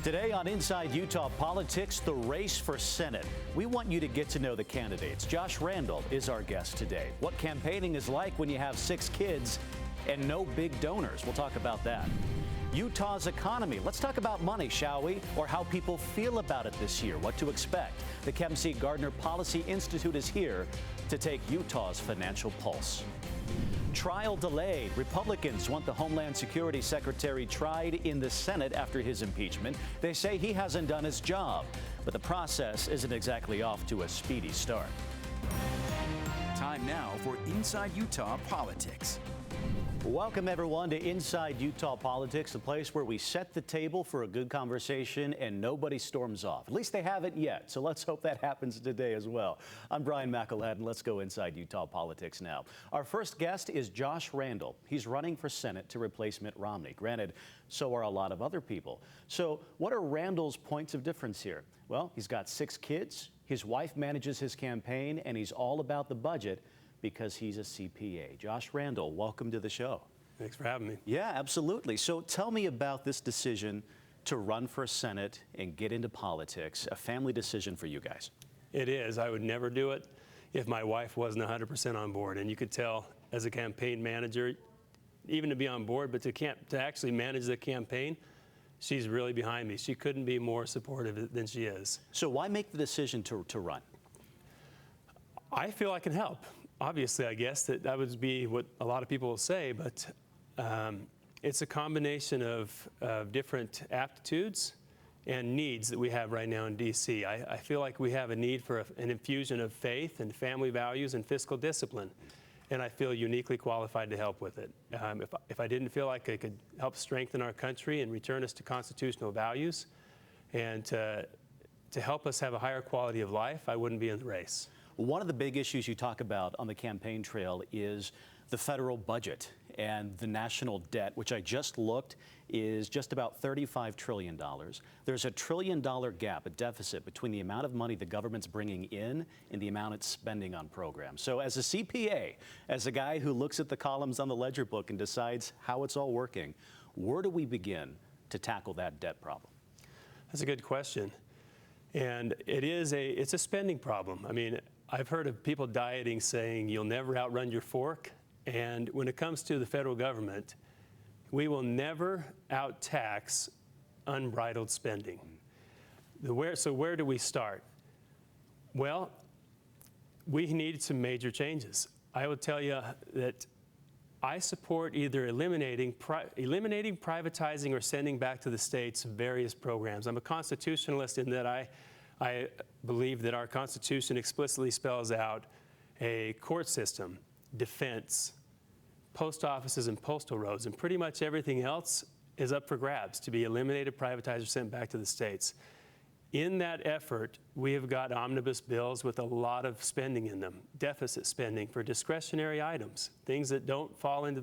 Today on Inside Utah Politics, the race for Senate. We want you to get to know the candidates. Josh Randall is our guest today. What campaigning is like when you have 6 kids and no big donors. We'll talk about that. Utah's economy. Let's talk about money, shall we? Or how people feel about it this year, what to expect. The Kevin C. Gardner Policy Institute is here to take Utah's financial pulse. Trial delayed. Republicans want the Homeland Security Secretary tried in the Senate after his impeachment. They say he hasn't done his job, but the process isn't exactly off to a speedy start. Time now for Inside Utah Politics. Welcome, everyone, to Inside Utah Politics, the place where we set the table for a good conversation and nobody storms off. At least they haven't yet, so let's hope that happens today as well. I'm Brian McElhatton. Let's go Inside Utah Politics now. Our first guest is Josh Randall. He's running for Senate to replace Mitt Romney. Granted, so are a lot of other people. So what are Randall's points of difference here? Well, he's got 6 kids, his wife manages his campaign, and he's all about the budget because he's a CPA. Josh Randall, welcome to the show. Thanks for having me. Yeah, absolutely. So tell me about this decision to run for Senate and get into politics, a family decision for you guys. It is. I would never do it if my wife wasn't 100% on board. And you could tell as a campaign manager, even to be on board, but to actually manage the campaign, she's really behind me. She couldn't be more supportive than she is. So why make the decision to run? I feel I can help. Obviously, I guess that would be what a lot of people will say, but it's a combination of different aptitudes and needs that we have right now in D.C. I feel like we have a need for an infusion of faith and family values and fiscal discipline, and I feel uniquely qualified to help with it. If I didn't feel like I could help strengthen our country and return us to constitutional values and to help us have a higher quality of life, I wouldn't be in the race. One of the big issues you talk about on the campaign trail is the federal budget and the national debt, which I just looked is just about $35 trillion. There's a $1 trillion gap, a deficit between the amount of money the government's bringing in and the amount it's spending on programs. So as a CPA, as a guy who looks at the columns on the ledger book and decides how it's all working, where do we begin to tackle that debt problem? That's a good question. And it's a spending problem. I mean, I've heard of people dieting saying you'll never outrun your fork. And when it comes to the federal government, we will never out-tax unbridled spending. So where do we start? Well, we need some major changes. I will tell you that I support either eliminating, privatizing, or sending back to the states various programs. I'm a constitutionalist in that I believe that our Constitution explicitly spells out a court system, defense, post offices, and postal roads, and pretty much everything else is up for grabs to be eliminated, privatized, or sent back to the states. In that effort, we have got omnibus bills with a lot of spending in them, deficit spending for discretionary items, things that don't fall into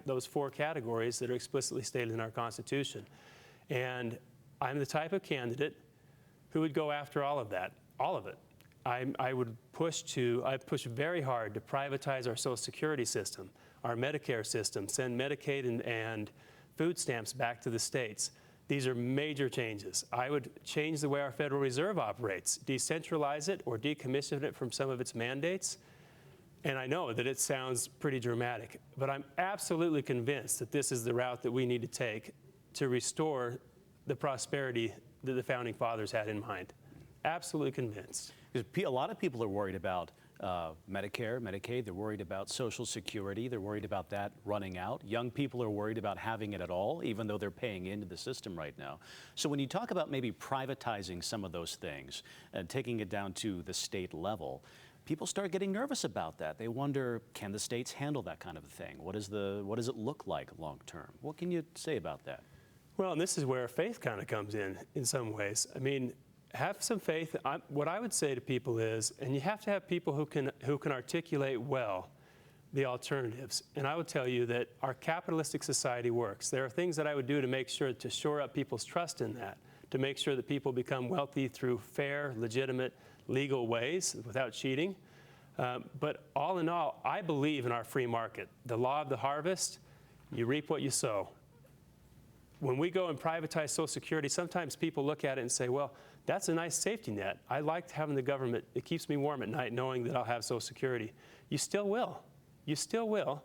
those 4 categories that are explicitly stated in our Constitution. And I'm the type of candidate who would go after all of that, all of it. I push very hard to privatize our Social Security system, our Medicare system, send Medicaid and food stamps back to the states. These are major changes. I would change the way our Federal Reserve operates, decentralize it or decommission it from some of its mandates. And I know that it sounds pretty dramatic, but I'm absolutely convinced that this is the route that we need to take to restore the prosperity that the Founding Fathers had in mind. Absolutely convinced. A lot of people are worried about Medicare, Medicaid. They're worried about Social Security. They're worried about that running out. Young people are worried about having it at all, even though they're paying into the system right now. So when you talk about maybe privatizing some of those things and taking it down to the state level, people start getting nervous about that. They wonder, can the states handle that kind of a thing? What does it look like long term? What can you say about that? Well, and this is where faith kind of comes in some ways. I mean, have some faith. What I would say to people is, and you have to have people who can articulate well the alternatives. And I would tell you that our capitalistic society works. There are things that I would do to make sure to shore up people's trust in that, to make sure that people become wealthy through fair, legitimate, legal ways without cheating. But all in all, I believe in our free market. The law of the harvest, you reap what you sow. when we go and privatize Social Security, sometimes people look at it and say, well, that's a nice safety net. I liked having the government. It keeps me warm at night knowing that I'll have Social Security. You still will. You still will,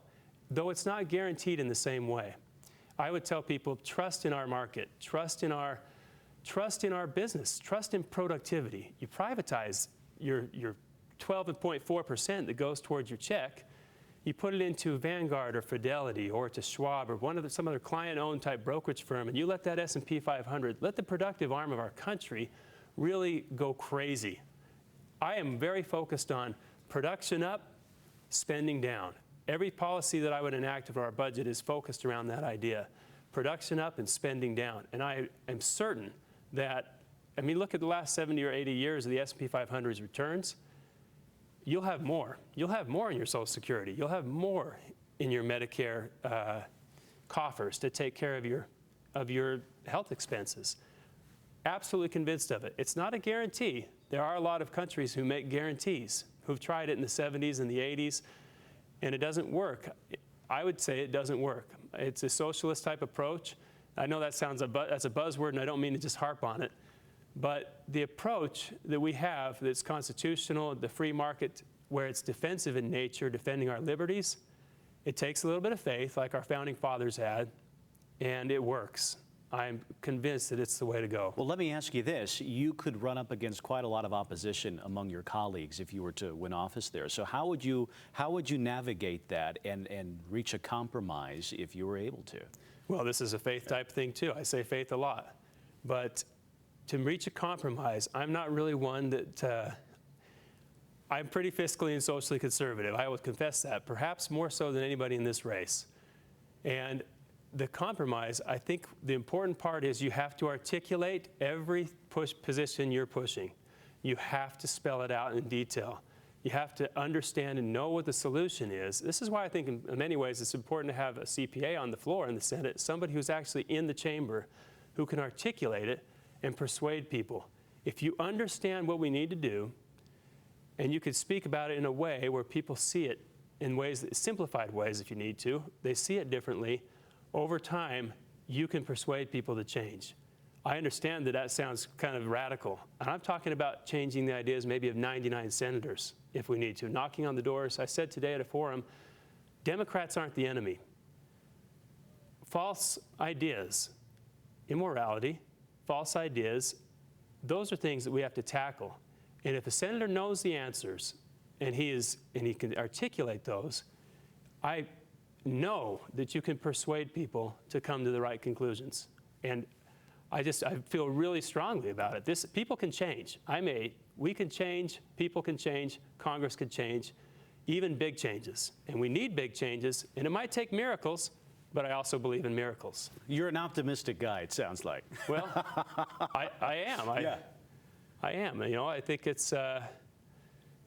though it's not guaranteed in the same way. I would tell people, trust in our market, trust in our business, trust in productivity. You privatize your 12.4% that goes towards your check, you put it into Vanguard or Fidelity or to Schwab or some other client-owned type brokerage firm, and you let that S&P 500, let the productive arm of our country really go crazy. I am very focused on production up, spending down. Every policy that I would enact for our budget is focused around that idea. Production up and spending down. And I am certain that, I mean, look at the last 70 or 80 years of the S&P 500's returns. You'll have more. You'll have more in your Social Security. You'll have more in your Medicare coffers to take care of your health expenses. Absolutely convinced of it. It's not a guarantee. There are a lot of countries who make guarantees, who've tried it in the 70s and the 80s, and it doesn't work. I would say it doesn't work. It's a socialist type approach. I know that sounds that's a buzzword, and I don't mean to just harp on it. But the approach that we have that's constitutional, the free market, where it's defensive in nature, defending our liberties, it takes a little bit of faith, like our founding fathers had, and it works. I'm convinced that it's the way to go. Well, let me ask you this. You could run up against quite a lot of opposition among your colleagues if you were to win office there. So how would you navigate that and reach a compromise if you were able to? Well, this is a faith type thing too. I say faith a lot. But to reach a compromise, I'm not really one that, I'm pretty fiscally and socially conservative. I would confess that, perhaps more so than anybody in this race. And the compromise, I think the important part is you have to articulate every position you're pushing. You have to spell it out in detail. You have to understand and know what the solution is. This is why I think in many ways it's important to have a CPA on the floor in the Senate, somebody who's actually in the chamber who can articulate it and persuade people. If you understand what we need to do, and you could speak about it in a way where people see it in ways, simplified ways if you need to, they see it differently, over time, you can persuade people to change. I understand that that sounds kind of radical. And I'm talking about changing the ideas maybe of 99 senators if we need to, knocking on the doors. I said today at a forum, Democrats aren't the enemy. False ideas, immorality, false ideas, those are things that we have to tackle. And if a senator knows the answers and he can articulate those, I know that you can persuade people to come to the right conclusions. And I feel really strongly about it. People can change. We can change, people can change, Congress can change, even big changes. And we need big changes, and it might take miracles, but I also believe in miracles. You're an optimistic guy, it sounds like. Well, I am. I am. You know, I think it's,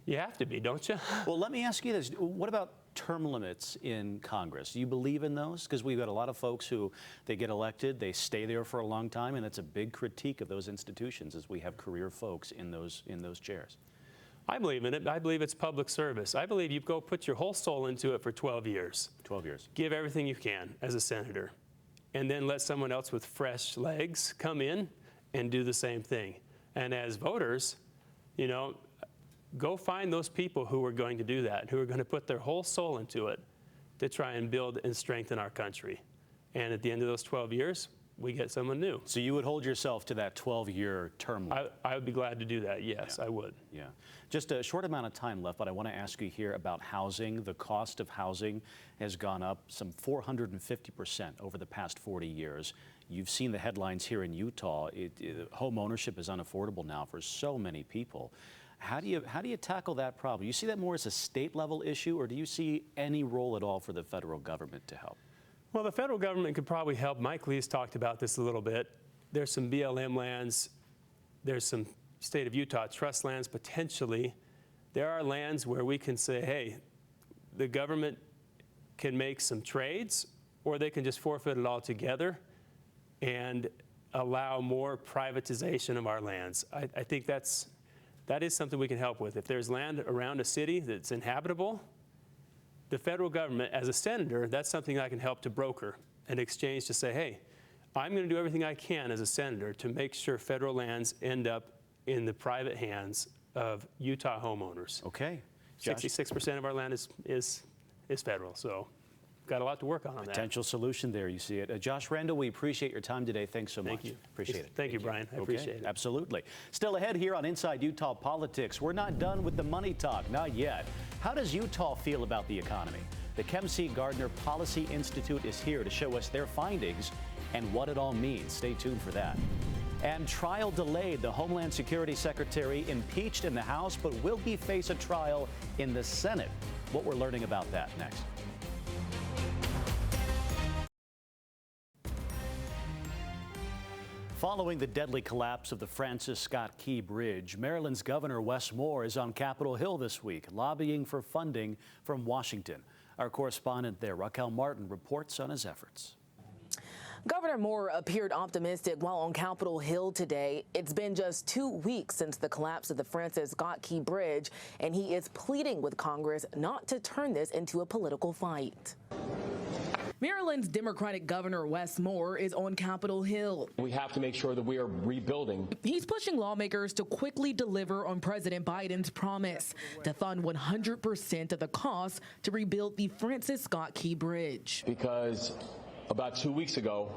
you have to be, don't you? Well, let me ask you this. What about term limits in Congress? Do you believe in those? Because we've got a lot of folks who, they get elected, they stay there for a long time, and it's a big critique of those institutions as we have career folks in those chairs. I believe in it. I believe it's public service. I believe you go put your whole soul into it for 12 years. 12 years. Give everything you can as a senator, and then let someone else with fresh legs come in and do the same thing. And as voters, you know, go find those people who are going to do that, who are going to put their whole soul into it to try and build and strengthen our country. And at the end of those 12 years, we get someone new. So you would hold yourself to that 12-year term limit? I would be glad to do that, yes, Yeah. I would. Yeah. Just a short amount of time left, but I want to ask you here about housing. The cost of housing has gone up some 450% over the past 40 years. You've seen the headlines here in Utah. Home ownership is unaffordable now for so many people. How do you tackle that problem? You see that more as a state-level issue, or do you see any role at all for the federal government to help? Well, the federal government could probably help. Mike Lee's talked about this a little bit. There's some BLM lands. There's some state of Utah trust lands potentially. There are lands where we can say, hey, the government can make some trades, or they can just forfeit it all together and allow more privatization of our lands. I think that is something we can help with. If there's land around a city that's inhabitable, the federal government, as a senator, that's something I can help to broker and exchange to say, hey, I'm going to do everything I can as a senator to make sure federal lands end up in the private hands of Utah homeowners. Okay. Josh? 66% of our land is federal, so got a lot to work on that. Potential solution there, you see it. Josh Randall, we appreciate your time today. Thanks so much. Thank you. Appreciate it. Thank you, Brian. I appreciate it. Absolutely. Still ahead here on Inside Utah Politics, we're not done with the money talk, not yet. How does Utah feel about the economy? The Kem C. Gardner Policy Institute is here to show us their findings and what it all means. Stay tuned for that. And trial delayed. The Homeland Security Secretary impeached in the House, but will he face a trial in the Senate? What we're learning about that next. Following the deadly collapse of the Francis Scott Key Bridge, Maryland's Governor Wes Moore is on Capitol Hill this week, lobbying for funding from Washington. Our correspondent there, Raquel Martin, reports on his efforts. Governor Moore appeared optimistic while on Capitol Hill today. It's been just 2 weeks since the collapse of the Francis Scott Key Bridge, and he is pleading with Congress not to turn this into a political fight. Maryland's Democratic Governor Wes Moore is on Capitol Hill. We have to make sure that we are rebuilding. He's pushing lawmakers to quickly deliver on President Biden's promise to fund 100% of the cost to rebuild the Francis Scott Key Bridge. Because about 2 weeks ago,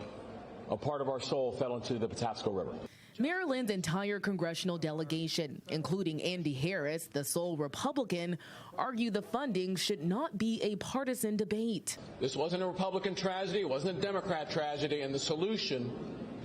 a part of our soul fell into the Patapsco River. Maryland's entire congressional delegation, including Andy Harris, the sole Republican, argue the funding should not be a partisan debate. This wasn't a Republican tragedy, it wasn't a Democrat tragedy, and the solution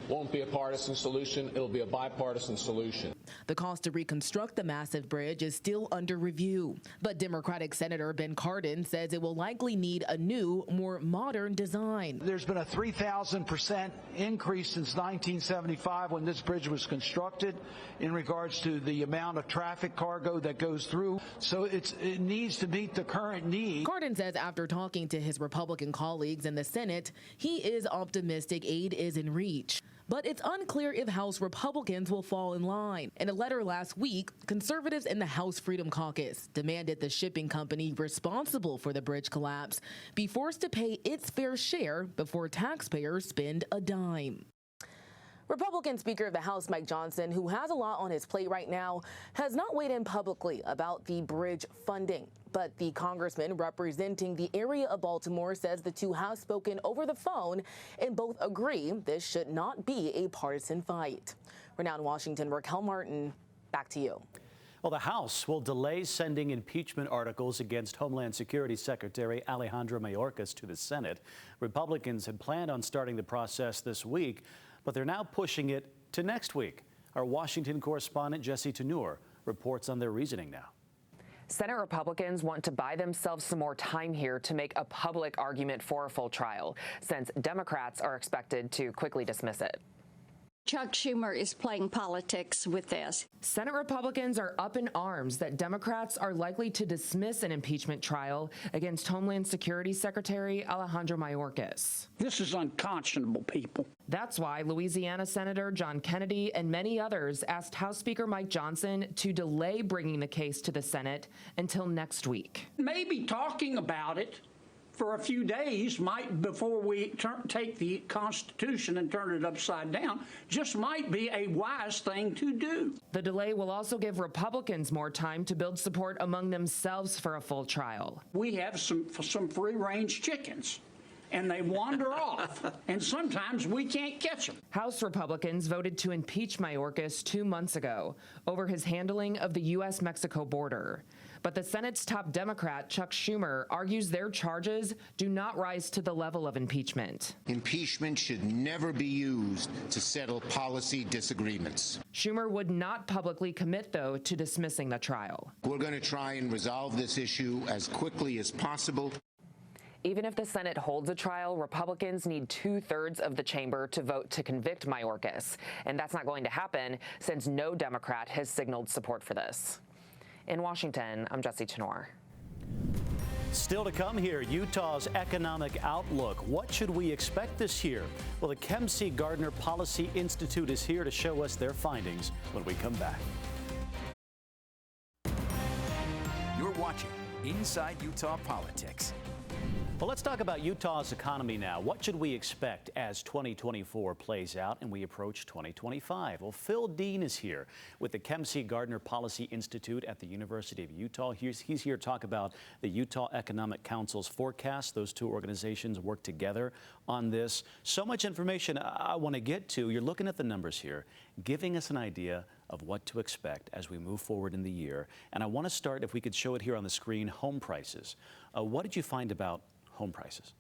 won't be a partisan solution, it'll be a bipartisan solution. The cost to reconstruct the massive bridge is still under review, but Democratic Senator Ben Cardin says it will likely need a new, more modern design. There's been a 3,000% increase since 1975 when this bridge was constructed in regards to the amount of traffic cargo that goes through, so it needs to meet the current need. Cardin says after talking to his Republican colleagues in the Senate, he is optimistic aid is in reach. But it's unclear if House Republicans will fall in line. In a letter last week, conservatives in the House Freedom Caucus demanded the shipping company responsible for the bridge collapse be forced to pay its fair share before taxpayers spend a dime. Republican Speaker of the House Mike Johnson, who has a lot on his plate right now, has not weighed in publicly about the bridge funding. But the congressman representing the area of Baltimore says the two have spoken over the phone and both agree this should not be a partisan fight. We're now in Washington. Raquel Martin, back to you. Well, the House will delay sending impeachment articles against Homeland Security Secretary Alejandro Mayorkas to the Senate. Republicans had planned on starting the process this week, but they're now pushing it to next week. Our Washington correspondent Jesse Tenur reports on their reasoning now. Senate Republicans want to buy themselves some more time here to make a public argument for a full trial, since Democrats are expected to quickly dismiss it. Chuck Schumer is playing politics with this. Senate Republicans are up in arms that Democrats are likely to dismiss an impeachment trial against Homeland Security Secretary Alejandro Mayorkas. This is unconscionable, people. That's why Louisiana Senator John Kennedy and many others asked House Speaker Mike Johnson to delay bringing the case to the Senate until next week. Maybe talking about it for a few days before we take the Constitution and turn it upside down, just might be a wise thing to do. The delay will also give Republicans more time to build support among themselves for a full trial. We have some free-range chickens, and they wander off, and sometimes we can't catch them. House Republicans voted to impeach Mayorkas 2 months ago over his handling of the U.S.-Mexico border. But the Senate's top Democrat, Chuck Schumer, argues their charges do not rise to the level of impeachment. Impeachment should never be used to settle policy disagreements. Schumer would not publicly commit, though, to dismissing the trial. We're going to try and resolve this issue as quickly as possible. Even if the Senate holds a trial, Republicans need 2/3 of the chamber to vote to convict Mayorkas. And that's not going to happen since no Democrat has signaled support for this. In Washington, I'm Jesse Tenor. Still to come here, Utah's economic outlook. What should we expect this year? Well, the Kem C. Gardner Policy Institute is here to show us their findings when we come back. You're watching Inside Utah Politics. Well, let's talk about Utah's economy now. What should we expect as 2024 plays out and we approach 2025? Well, Phil Dean is here with the Kempsey Gardner Policy Institute at the University of Utah. He's here to talk about the Utah Economic Council's forecast. Those two organizations work together on this. So much information I want to get to. You're looking at the numbers here, giving us an idea of what to expect as we move forward in the year. And I want to start, if we could show it here on the screen, home prices. What did you find about home prices?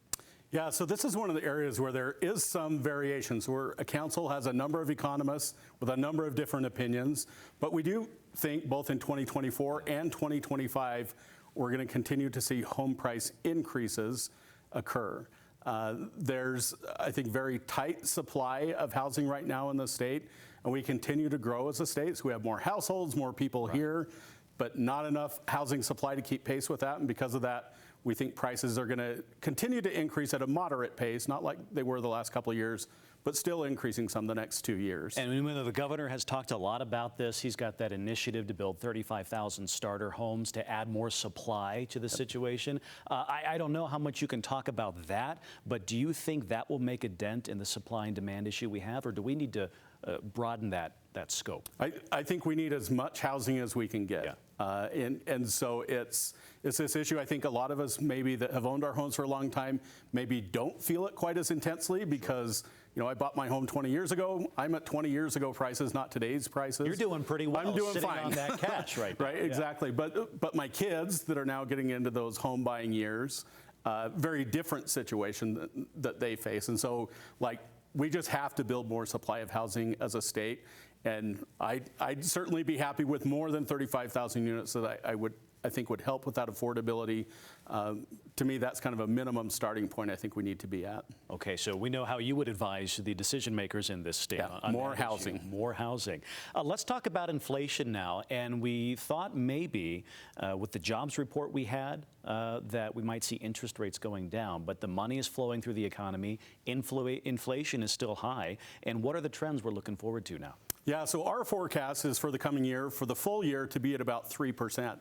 Yeah, so this is one of the areas where there is some variations, where a council has a number of economists with a number of different opinions. But we do think both in 2024 and 2025, we're going to continue to see home price increases occur. There's, I think, very tight supply of housing right now in the state, and we continue to grow as a state. So we have more households, more people here, but not enough housing supply to keep pace with that. And because of that, we think prices are going to continue to increase at a moderate pace, not like they were the last couple of years, but still increasing some the next 2 years. And the governor has talked a lot about this. He's got that initiative to build 35,000 starter homes to add more supply to the situation. I don't know how much you can talk about that, but do you think that will make a dent in the supply and demand issue we have, or do we need to broaden that scope? I think we need as much housing as we can get. Yeah. And so it's this issue. I think a lot of us maybe that have owned our homes for a long time maybe don't feel it quite as intensely because, you know, I bought my home 20 years ago. I'm at 20 years ago prices, not today's prices. You're doing pretty well. I'm doing sitting fine on that cash right now. Right, exactly. But my kids that are now getting into those home buying years, very different situation that they face. And so, like, we just have to build more supply of housing as a state. And I'd certainly be happy with more than 35,000 units that I think would help with that affordability. To me, that's kind of a minimum starting point I think we need to be at. Okay, so we know how you would advise the decision makers in this state. Yeah, more housing. More housing. Let's talk about inflation now. And we thought maybe with the jobs report we had that we might see interest rates going down, but the money is flowing through the economy. Inflation is still high. And what are the trends we're looking forward to now? Yeah, so our forecast is for the coming year, for the full year, to be at about 3%.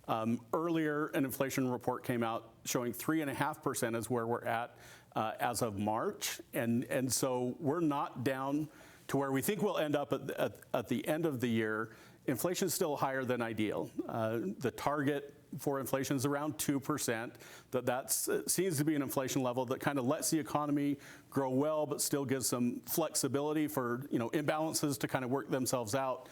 Okay. Earlier, an inflation report came out showing 3.5% is where we're at as of March. And so we're not down to where we think we'll end up at the end of the year. Inflation is still higher than ideal. The target for inflation is around 2%. That seems to be an inflation level that kind of lets the economy grow well, but still gives some flexibility for, you know, imbalances to kind of work themselves out.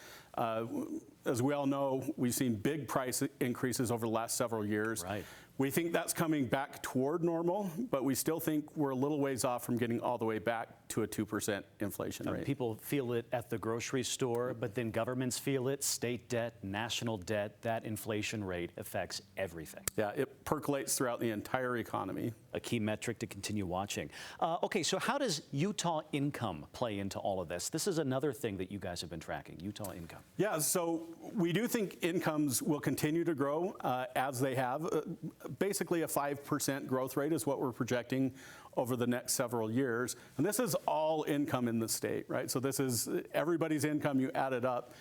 As we all know, we've seen big price increases over the last several years. Right. We think that's coming back toward normal, but we still think we're a little ways off from getting all the way back to a 2% inflation rate. People feel it at the grocery store, but then governments feel it, state debt, national debt. That inflation rate affects everything. Yeah, it percolates throughout the entire economy. A key metric to continue watching. Okay, so how does Utah income play into all of this? This is another thing that you guys have been tracking, Utah income. Yeah, so we do think incomes will continue to grow as they have. Basically a 5% growth rate is what we're projecting over the next several years. And this is all income in the state, right? So this is everybody's income, you add it up.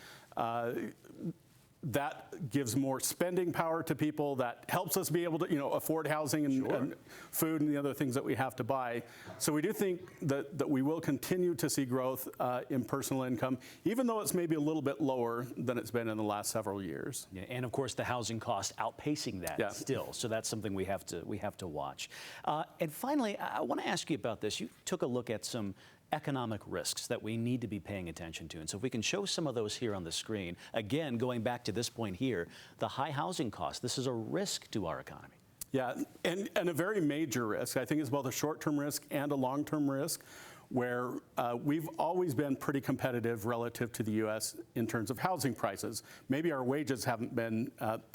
That gives more spending power to people. That helps us be able to, you know, afford housing and food and the other things that we have to buy. So we do think that we will continue to see growth in personal income, even though it's maybe a little bit lower than it's been in the last several years. Yeah, and of course the housing cost outpacing that still. So that's something we have to watch. And finally, I want to ask you about this. You took a look at some economic risks that we need to be paying attention to. And so if we can show some of those here on the screen, again, going back to this point here, the high housing costs, this is a risk to our economy. Yeah, and a very major risk. I think it's both a short-term risk and a long-term risk, where we've always been pretty competitive relative to the U.S. in terms of housing prices. Maybe our wages haven't been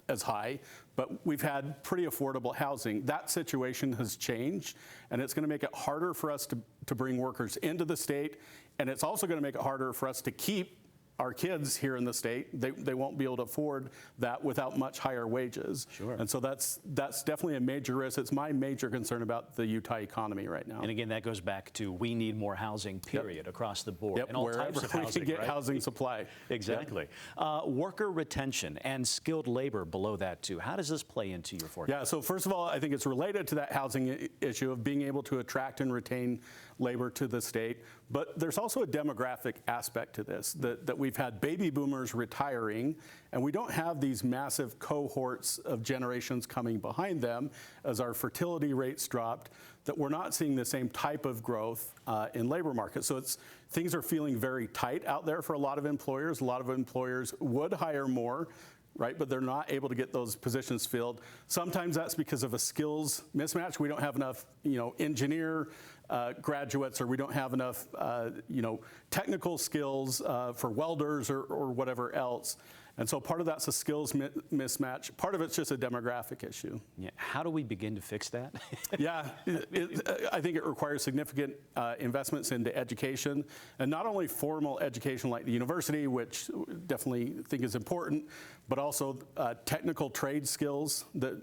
as high, but we've had pretty affordable housing. That situation has changed, and it's going to make it harder for us to bring workers into the state, and it's also going to make it harder for us to keep our kids here in the state, they won't be able to afford that without much higher wages. Sure. And so that's definitely a major risk. It's my major concern about the Utah economy right now. And again, that goes back to we need more housing, period, across the board. Yep, and all wherever types of we housing, can get right? housing supply. Exactly. Yep. Worker retention and skilled labor below that too. How does this play into your forecast? Yeah, so first of all, I think it's related to that housing issue of being able to attract and retain labor to the state. But there's also a demographic aspect to this, that we've had baby boomers retiring, and we don't have these massive cohorts of generations coming behind them as our fertility rates dropped, that we're not seeing the same type of growth in labor markets. So things are feeling very tight out there for a lot of employers. A lot of employers would hire more, right? But they're not able to get those positions filled. Sometimes that's because of a skills mismatch. We don't have enough, engineer graduates, or we don't have enough, technical skills for welders or whatever else. And so part of that's a skills mismatch. Part of it's just a demographic issue. Yeah. How do we begin to fix that? Yeah, I think it requires significant investments into education, and not only formal education like the university, which definitely think is important, but also technical trade skills. That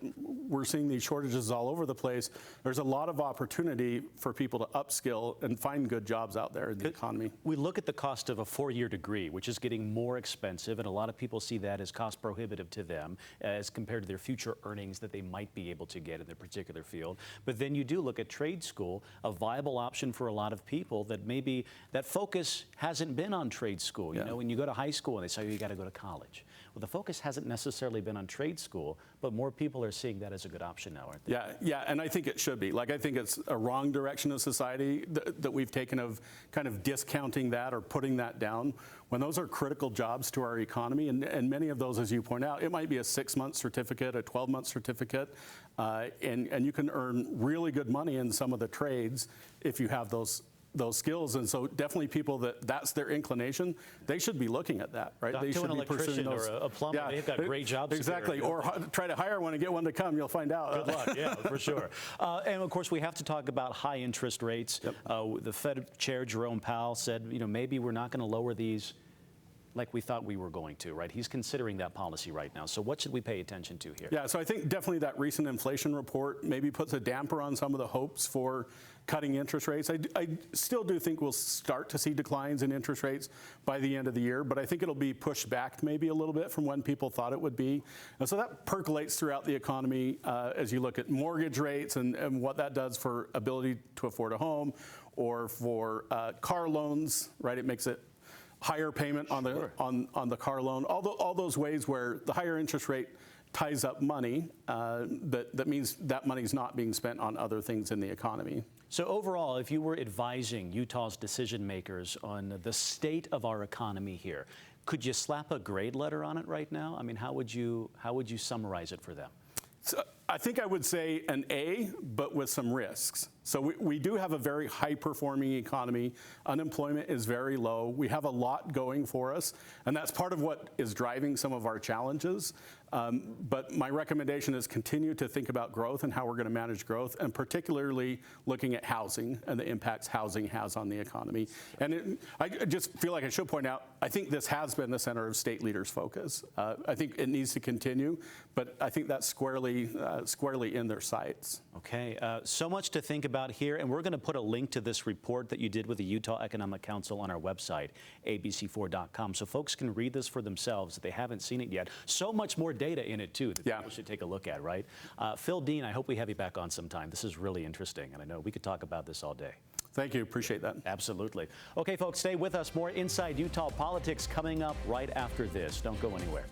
we're seeing these shortages all over the place. There's a lot of opportunity for people to upskill and find good jobs out there in the economy. We look at the cost of a four-year degree, which is getting more expensive, and a lot of people see that as cost prohibitive to them as compared to their future earnings that they might be able to get in their particular field. But then you do look at trade school, a viable option for a lot of people that maybe that focus hasn't been on trade school. You know, when you go to high school and they say, oh, you got to go to college. Well, the focus hasn't necessarily been on trade school, but more people are seeing that as a good option now, aren't they? Yeah, and I think it should be. Like, I think it's a wrong direction of society that we've taken of kind of discounting that or putting that down, when those are critical jobs to our economy. And many of those, as you point out, it might be a 6-month certificate, a 12-month certificate, and you can earn really good money in some of the trades if you have those skills. And so definitely people that's their inclination, they should be looking at that, right? They should be pursuing those. Or a plumber, they've got great jobs. Exactly, or try to hire one and get one to come, you'll find out. Good luck, yeah, for sure. And of course, we have to talk about high interest rates. Yep. The Fed Chair Jerome Powell said, maybe we're not going to lower these like we thought we were going to, right? He's considering that policy right now. So what should we pay attention to here? Yeah, so I think definitely that recent inflation report maybe puts a damper on some of the hopes for cutting interest rates. I still do think we'll start to see declines in interest rates by the end of the year, but I think it'll be pushed back maybe a little bit from when people thought it would be. And so that percolates throughout the economy as you look at mortgage rates and what that does for ability to afford a home, or for car loans, right? It makes it higher payment on the on the car loan. All those ways where the higher interest rate ties up money, that means that money's not being spent on other things in the economy. So overall, if you were advising Utah's decision makers on the state of our economy here, could you slap a grade letter on it right now? I mean, how would you summarize it for them? So I think I would say an A, but with some risks. So we do have a very high-performing economy. Unemployment is very low. We have a lot going for us, and that's part of what is driving some of our challenges. But my recommendation is continue to think about growth and how we're going to manage growth, and particularly looking at housing and the impacts housing has on the economy. And I just feel like I should point out, I think this has been the center of state leaders' focus. I think it needs to continue, but I think that's squarely in their sights. Okay, so much to think about here, and we're going to put a link to this report that you did with the Utah Economic Council on our website, abc4.com, so folks can read this for themselves if they haven't seen it yet. So much more data in it, too, that people should take a look at, right? Phil Dean, I hope we have you back on sometime. This is really interesting, and I know we could talk about this all day. Thank you. Appreciate that. Absolutely. Okay, folks, stay with us. More Inside Utah Politics coming up right after this. Don't go anywhere.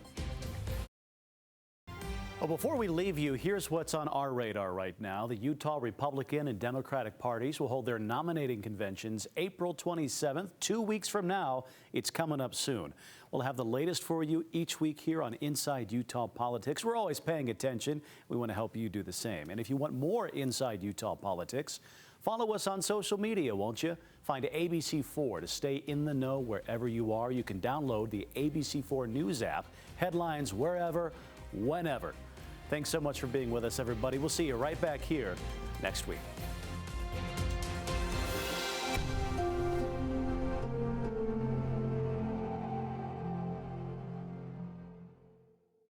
Well, before we leave you, here's what's on our radar right now. The Utah Republican and Democratic parties will hold their nominating conventions April 27th, 2 weeks from now. It's coming up soon. We'll have the latest for you each week here on Inside Utah Politics. We're always paying attention. We want to help you do the same. And if you want more Inside Utah Politics, follow us on social media, won't you? Find ABC4 to stay in the know wherever you are. You can download the ABC4 News app, headlines wherever, whenever. Thanks so much for being with us, everybody. We'll see you right back here next week.